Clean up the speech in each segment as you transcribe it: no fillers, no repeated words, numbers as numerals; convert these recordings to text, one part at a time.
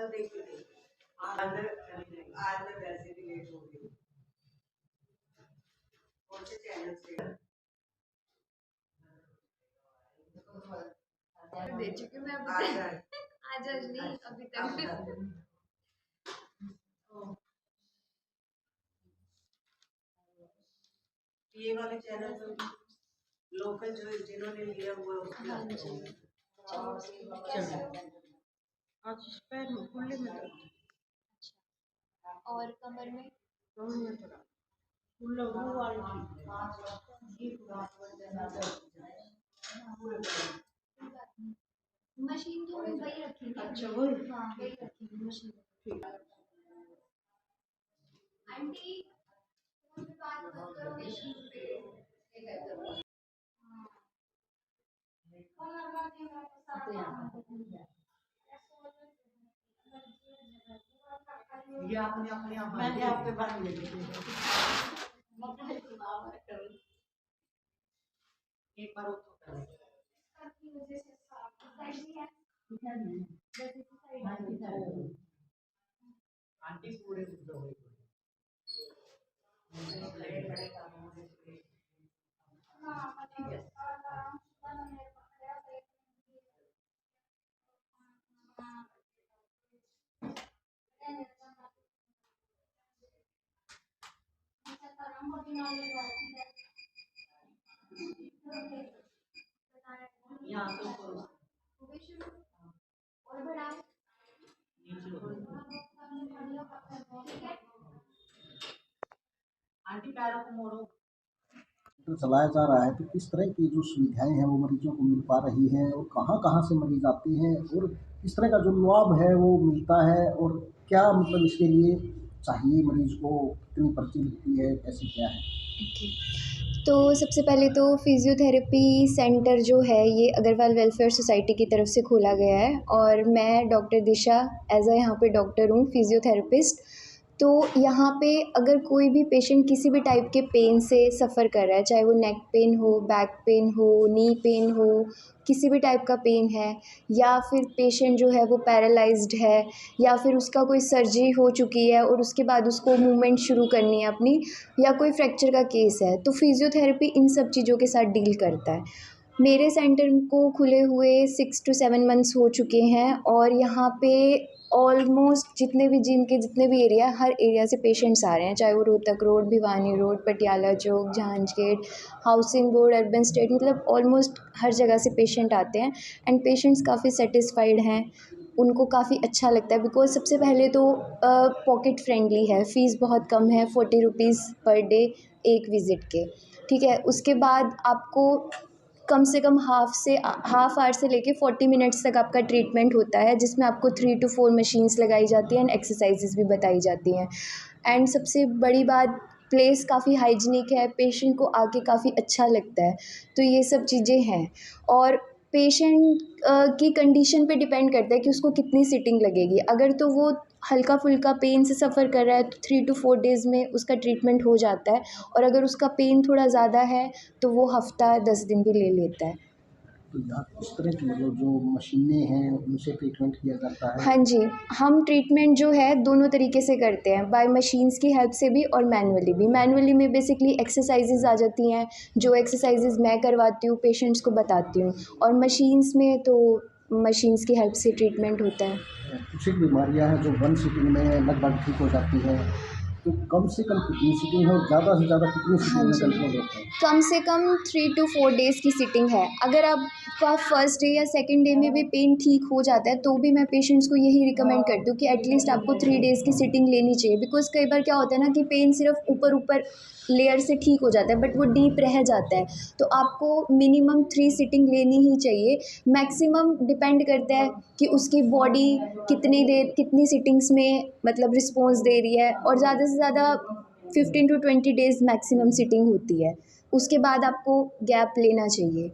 कल देखी थी आज मैं वैसे भी लेट हो गई। कौन से चैनल से दे चुकी हूँ मैं अभी तक। आज नहीं अभी तक। ये वाले चैनल तो लोकल जो जिन्होंने लिया हुआ है उसके हाँ जी। चलो आज पैर में खुले में दर्द और कमर में थोड़ा खुला वो वाली मशीन तो वही रखेंगे। अच्छा वही हाँ वही रखेंगे मशीन। आंटी फोन पे बात मत करो मशीन पे ये कर दो। ये आपने अपने आप मैंने आपके बारे में एक बार तो आंटी पूरे हो गई यहाँ तो और बढ़ाओ। आंटी पैरों को मोड़ो तो चलाया जा रहा है, तो किस तरह की जो सुविधाएं हैं वो मरीजों को मिल पा रही हैं और कहाँ-कहाँ से मरीज आते हैं और किस तरह का जो लाभ है वो मिलता है और क्या मतलब इसके लिए चाहिए मरीज को, कितनी पर्ची लगती है, कैसे क्या है? ओके, तो सबसे पहले तो फ़िज़ियोथेरेपी सेंटर जो है ये अग्रवाल वेलफेयर सोसाइटी की तरफ से खोला गया है और मैं डॉक्टर दिशा एज़ अ यहाँ पे डॉक्टर हूँ फ़िज़ियोथेरेपिस्ट। तो यहाँ पे अगर कोई भी पेशेंट किसी भी टाइप के पेन से सफ़र कर रहा है, चाहे वो नेक पेन हो, बैक पेन हो, नी पेन हो, किसी भी टाइप का पेन है या फिर पेशेंट जो है वो पैरालाइज्ड है या फिर उसका कोई सर्जरी हो चुकी है और उसके बाद उसको मूवमेंट शुरू करनी है अपनी, या कोई फ्रैक्चर का केस है, तो फ़िज़ियोथेरेपी इन सब चीज़ों के साथ डील करता है। मेरे सेंटर को खुले हुए 6 टू 7 मंथ्स हो चुके हैं और यहाँ पे ऑलमोस्ट जितने भी जितने भी एरिया, हर एरिया से पेशेंट्स आ रहे हैं, चाहे वो Rohtak road, Bhiwani road, Patiala Chowk, Jhanj gate, housing board, urban estate, मतलब ऑलमोस्ट हर जगह से पेशेंट आते हैं एंड पेशेंट्स काफ़ी सेटिस्फाइड हैं। उनको काफ़ी अच्छा लगता है बिकॉज़ सबसे पहले तो पॉकेट फ्रेंडली है, फ़ीस बहुत कम है, 40 रुपीज़ पर डे एक विज़िट के, ठीक है। उसके बाद आपको कम से कम हाफ़ आवर से लेके 40 मिनट्स तक आपका ट्रीटमेंट होता है, जिसमें आपको 3 टू 4 मशीन्स लगाई जाती हैं एंड एक्सरसाइजेज़ भी बताई जाती हैं। एंड सबसे बड़ी बात, प्लेस काफ़ी हाइजीनिक है, पेशेंट को आके काफ़ी अच्छा लगता है, तो ये सब चीज़ें हैं। और पेशेंट की कंडीशन पे डिपेंड करता है कि उसको कितनी सीटिंग लगेगी। अगर तो वो हल्का फुल्का पेन से सफ़र कर रहा है तो 3 to 4 डेज़ में उसका ट्रीटमेंट हो जाता है, और अगर उसका पेन थोड़ा ज़्यादा है तो वो हफ़्ता 10 दिन भी ले लेता है। तो यहाँ किस तरह की मतलब जो मशीनें हैं उनसे ट्रीटमेंट किया जाता है? हाँ जी, हम ट्रीटमेंट जो है दोनों तरीके से करते हैं, बाय मशीन्स की हेल्प से भी और मैनुअली भी। मैनुअली में बेसिकली एक्सरसाइजेज़ आ जाती हैं, जो एक्सरसाइजेज़ मैं करवाती हूँ, पेशेंट्स को बताती हूँ, और मशीन्स में तो मशीन्स की हेल्प से ट्रीटमेंट होता है। कुछ एक बीमारियाँ हैं जो 1 सिटिंग में लगभग ठीक हो जाती हैं, तो कम से कम कितनी सिटिंग है और ज़्यादा से ज़्यादा कितनी हाँ सिटिंग में जी, कंट्रोल होता है? कम से कम 3 to 4 डेज़ की सिटिंग है। अगर आपका फर्स्ट डे या सेकंड डे में भी पेन ठीक हो जाता है तो भी मैं पेशेंट्स को यही रिकमेंड करती हूँ कि एटलीस्ट आपको 3 डेज़ की सिटिंग लेनी चाहिए, बिकॉज़ कई बार क्या होता है ना कि पेन सिर्फ ऊपर-ऊपर लेयर से ठीक हो जाता है बट वो डीप रह जाता है। तो आपको मिनिमम 3 सिटिंग लेनी ही चाहिए। मैक्सिमम डिपेंड करता है कि उसकी बॉडी कितनी देर कितनी सिटिंग्स में मतलब रिस्पॉन्स दे रही है, और ज़्यादा से ज़्यादा 15 to 20 डेज़ मैक्सिमम सिटिंग होती है। उसके बाद आपको गैप लेना चाहिए।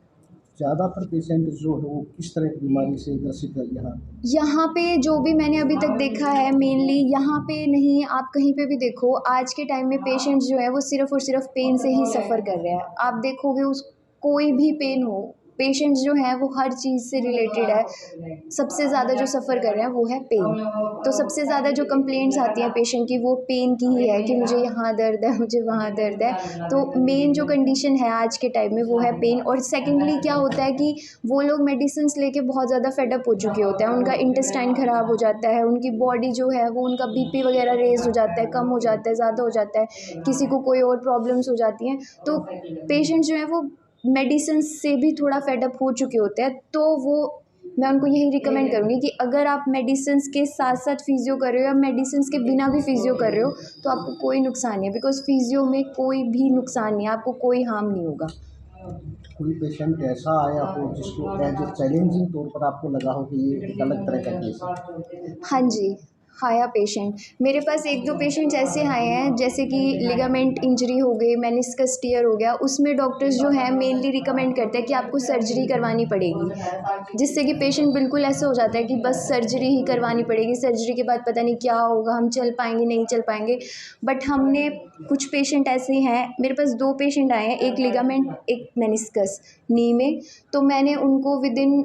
ज़्यादातर पेशेंट जो है वो किस तरह की बीमारी से ग्रसित है यहाँ? यहाँ पे जो भी मैंने अभी तक देखा है मेनली यहाँ पे नहीं, आप कहीं पे भी देखो आज के टाइम में पेशेंट्स जो है वो सिर्फ़ और सिर्फ पेन से ही सफ़र कर रहे हैं। आप देखोगे उस कोई भी पेन हो, पेशेंट्स जो हैं वो हर चीज़ से रिलेटेड है। सबसे ज़्यादा जो सफ़र कर रहे हैं वो है पेन। तो सबसे ज़्यादा जो कंप्लेंट्स आती हैं पेशेंट की वो पेन की ही है कि मुझे यहाँ दर्द है, मुझे वहाँ दर्द है। तो मेन जो कंडीशन है आज के टाइम में वो है पेन। और सेकेंडली क्या होता है कि वो लोग मेडिसिन्स लेके बहुत ज़्यादा फेड अप हो चुके होते हैं, उनका इंटेस्टाइन ख़राब हो जाता है, उनकी बॉडी जो है वो उनका बीपी वगैरह रेज़ हो जाता है, कम हो जाता है, ज़्यादा हो जाता है, किसी को कोई और प्रॉब्लम्स हो जाती हैं। तो पेशेंट्स जो हैं वो मेडिसिन्स से भी थोड़ा फेड अप हो चुके होते हैं, तो वो मैं उनको यही रिकमेंड करूँगी कि अगर आप मेडिसिन्स के साथ-साथ फ़िज़ियो कर रहे हो या मेडिसिन्स के बिना भी फ़िज़ियो कर रहे हो तो आपको कोई नुकसान नहीं है, बिकॉज़ फ़िज़ियो में कोई भी नुकसान नहीं है, आपको कोई हार्म नहीं होगा। कोई पेशेंट ऐसा आया हो जिसको एज ए चैलेंजिंग तौर पर आपको लगा हो कि ये एक अलग तरह का केस है? हाँ जी, आया पेशेंट। मेरे पास 1-2 पेशेंट्स ऐसे आए हैं जैसे कि लिगामेंट इंजरी हो गई, मेनिस्कस टियर हो गया, उसमें डॉक्टर्स जो हैं मेनली रिकमेंड करते हैं कि आपको सर्जरी करवानी पड़ेगी। जिससे कि पेशेंट बिल्कुल ऐसा हो जाता है कि बस सर्जरी ही करवानी पड़ेगी, सर्जरी के बाद पता नहीं क्या होगा, हम चल पाएँगे, नहीं चल पाएँगे। बट हमने कुछ पेशेंट ऐसे हैं, मेरे पास 2 पेशेंट आए हैं, एक लिगामेंट, एक मेनिस्कस नी में, तो मैंने उनको विदिन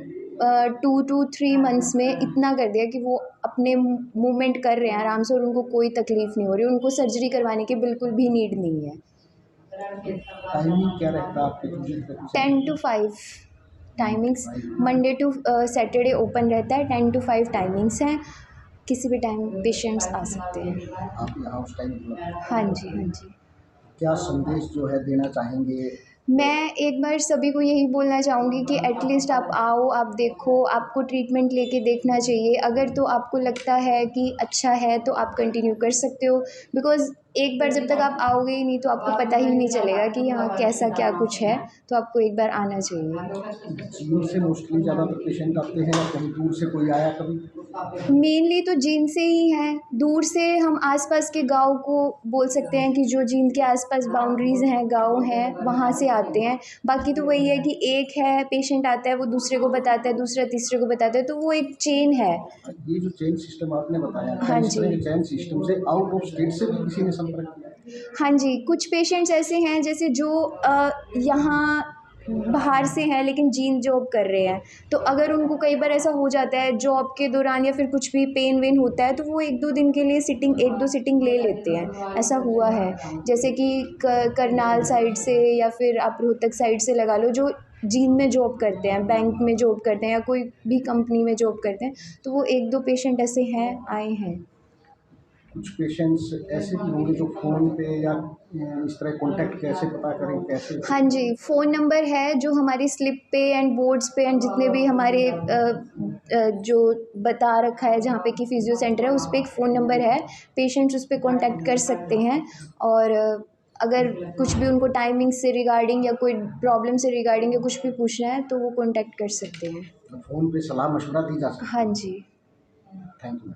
2 to 3 मंथ्स में इतना कर दिया कि वो अपने मूवमेंट कर रहे हैं आराम से और उनको कोई तकलीफ़ नहीं हो रही, उनको सर्जरी करवाने की बिल्कुल भी नीड नहीं है। टाइमिंग क्या रहता है आपके क्लिनिक का? 10 to 5 timings, Monday to Saturday open रहता है, 10 to 5 टाइमिंग्स हैं, किसी भी टाइम पेशेंट्स आ सकते हैं। आप यहाँ उस टाइम हाँ जी, हाँ जी। क्या संदेश जो है देना चाहेंगे? मैं एक बार सभी को यही बोलना चाहूँगी कि एटलीस्ट आप आओ, आप देखो, आपको ट्रीटमेंट लेके देखना चाहिए। अगर तो आपको लगता है कि अच्छा है तो आप कंटिन्यू कर सकते हो, बिकॉज़ एक बार जब तक आप आओगे ही नहीं तो आपको पता ही नहीं चलेगा कि यहाँ कैसा क्या कुछ है, तो आपको एक बार आना चाहिए। जींद से मोस्टली ज़्यादातर पेशेंट आते हैं या कहीं दूर से कोई आया कभी? मेनली तो जींद से ही हैं, दूर से हम आसपास के गाँव को बोल सकते हैं कि जो जींद के आसपास बाउंड्रीज़ हैं, गाँव हैं, वहाँ से आते हैं। बाकी तो वही है कि एक है पेशेंट आता है, वो दूसरे को बताता है, दूसरा तीसरे को बताता है, तो वो एक चेन है। ये जो चेन सिस्टम आपने बताया, क्या हाँ इस तरह जी। के चेन सिस्टम से आउट ऑफ स्टेट से भी किसी ने संपर्क किया? हाँ जी, कुछ पेशेंट्स ऐसे हैं जैसे जो यहाँ बाहर से हैं लेकिन जींद जॉब कर रहे हैं, तो अगर उनको कई बार ऐसा हो जाता है जॉब के दौरान या फिर कुछ भी पेन वेन होता है तो वो 1-2 दिन के लिए सिटिंग 1-2 सिटिंग ले लेते हैं, ऐसा हुआ है। जैसे कि करनाल साइड से या फिर आप रोहतक साइड से लगा लो, जो जींद में जॉब करते हैं, बैंक में जॉब करते हैं या कोई भी कंपनी में जॉब करते हैं, तो वो 1-2 पेशेंट ऐसे हैं, आए हैं। कुछ पेशेंट्स ऐसे भी होंगे जो फ़ोन पे या इस तरह कॉन्टैक्ट कैसे पता करें, कैसे? हाँ जी, फ़ोन नंबर है जो हमारी स्लिप पे एंड बोर्ड्स पे एंड जितने भी हमारे जो बता रखा है जहाँ पे कि फ़िज़ियो सेंटर है, उस पे एक फ़ोन नंबर है, पेशेंट्स उस पे कॉन्टैक्ट कर सकते हैं। और अगर कुछ भी उनको टाइमिंग से रिगार्डिंग या कोई प्रॉब्लम से रिगार्डिंग या कुछ भी पूछना है तो वो कॉन्टैक्ट कर सकते हैं। फ़ोन पे सलाह मशवरा दी जा सकती हाँ जी। है। Thank you.